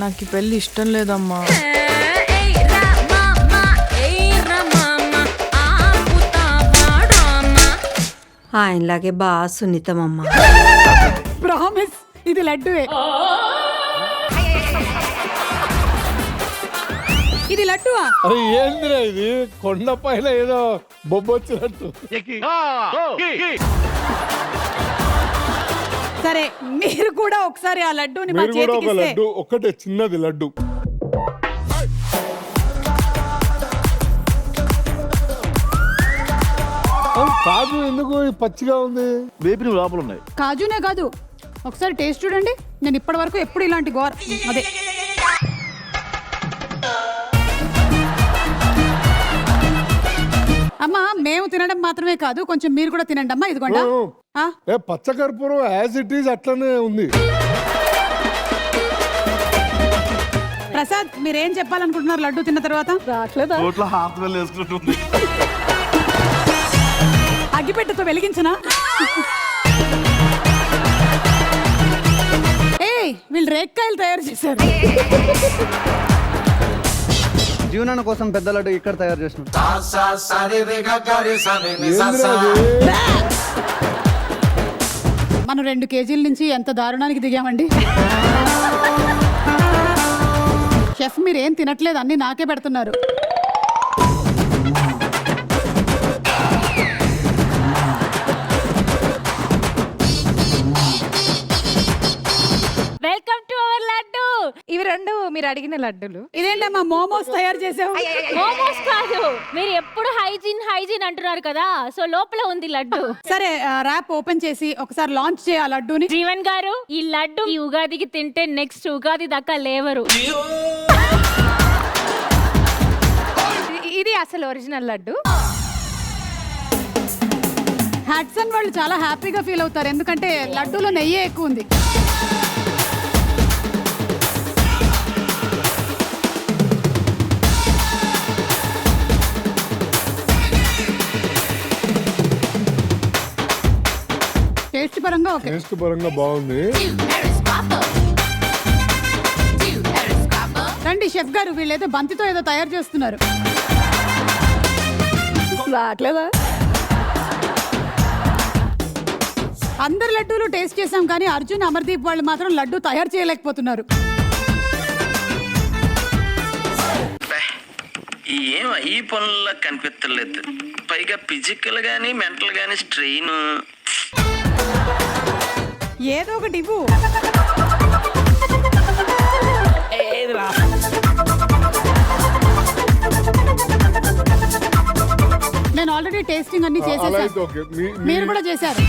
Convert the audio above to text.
నాకు ఈ పెళ్లి ఇష్టం లేదమ్మా. ఆయనలాగే బాగా సున్నితమమ్మా. ప్రామిస్ ఇది లడ్డువే. ఇది లడ్డువా? అరే ఏందిరా ఇది, కొండ పైన ఏదో బొబ్బొచ్చినట్టు. సరే మీరు కూడా ఒకసారి ఆ లడ్డూని మా మీరు కూడా ఒక చేతికి లడ్డు, ఒక్కటే చిన్నది లడ్డు. కాదు ఎందుకు ఈ పచ్చిగా ఉంది? వేపిని లోపల ఉన్నాయి. కాజునే కాదు, ఒకసారి టేస్ట్ చూడండి. నేను ఇప్పటి వరకు ఎప్పుడు ఇలాంటి అదే అమ్మా, మేము తినడం మాత్రమే కాదు, కొంచెం మీరు కూడా తినండి అమ్మా. ఇదిగోండి. ఏ పచ్చకర్పూరం యాజ్ ఇట్ ఈజ్ అట్లనే ఉంది. ప్రసాద్, మీరేం చెప్పాలనుకుంటున్నారు లడ్డు తిన్న తర్వాత? రావట్లేదా? రోట్లో హాఫ్ వెల్ వేసుకుంటుంది. అగ్గిపెట్టెతో వెలిగించనా? ఏయ్, వీళ్ళు రేక్కాయలు తయారు చేశారు. జీవనాన్న కోసం పెద్ద లడ్డు ఇక్కడ తయారు చేసిన. మనం 2 కేజీల నుంచి ఎంత దారుణానికి దిగామండి. షెఫ్, మీరేం తినట్లేదు, అన్ని నాకే పెడుతున్నారు. Welcome to our laddu. ఇవి 2 మీరు అడిగిన లడ్డులు. ఇదేంటమ్మా మోమోస్ తయారు చేసావు? మోమోస్ కాదు, మీరు ఎప్పుడు హైజీన్ అంటున్నారు కదా, సో లోపల ఉంది లడ్డు. సరే, ర్యాప్ ఓపెన్ చేసి ఒకసారి లాంచ్ చేయ ఆ లడ్డూని. జీవన్ గారు, ఈ లడ్డు ఈ ఉగాదికి తింటే నెక్స్ట్ ఉగాది దాకా లేవరు. ఇది అసలు ఒరిజినల్ లడ్డు. హ్యాట్సన్ వాళ్ళు చాలా హ్యాపీగా ఫీల్ అవుతారు, ఎందుకంటే లడ్డూలో నెయ్యి ఎక్కువ ఉంది. టేస్ట్ పరంగా ఓకే. టేస్ట్ పరంగా బాగుంది. రండి షెఫ్ గారు, వీళ్ళైతే బంతితో ఏదో తయారు చేస్తున్నారు. రావట్లేదా? అందరు లడ్డూలు టేస్ట్ చేసాం, కానీ అర్జున్, అమర్దీప్ వాళ్ళు మాత్రం లడ్డు తయారు చేయలేకపోతున్నారు. ఏం ఈ పనుల్లో కనిపించలేదు, పైగా ఫిజికల్ గానీ మెంటల్ గానీ స్ట్రెయిన్. ఏదో ఒకటి ఇవ్వు. నేను ఆల్రెడీ టేస్టింగ్ అన్ని చేసేసాను, మీరు కూడా చేశారు.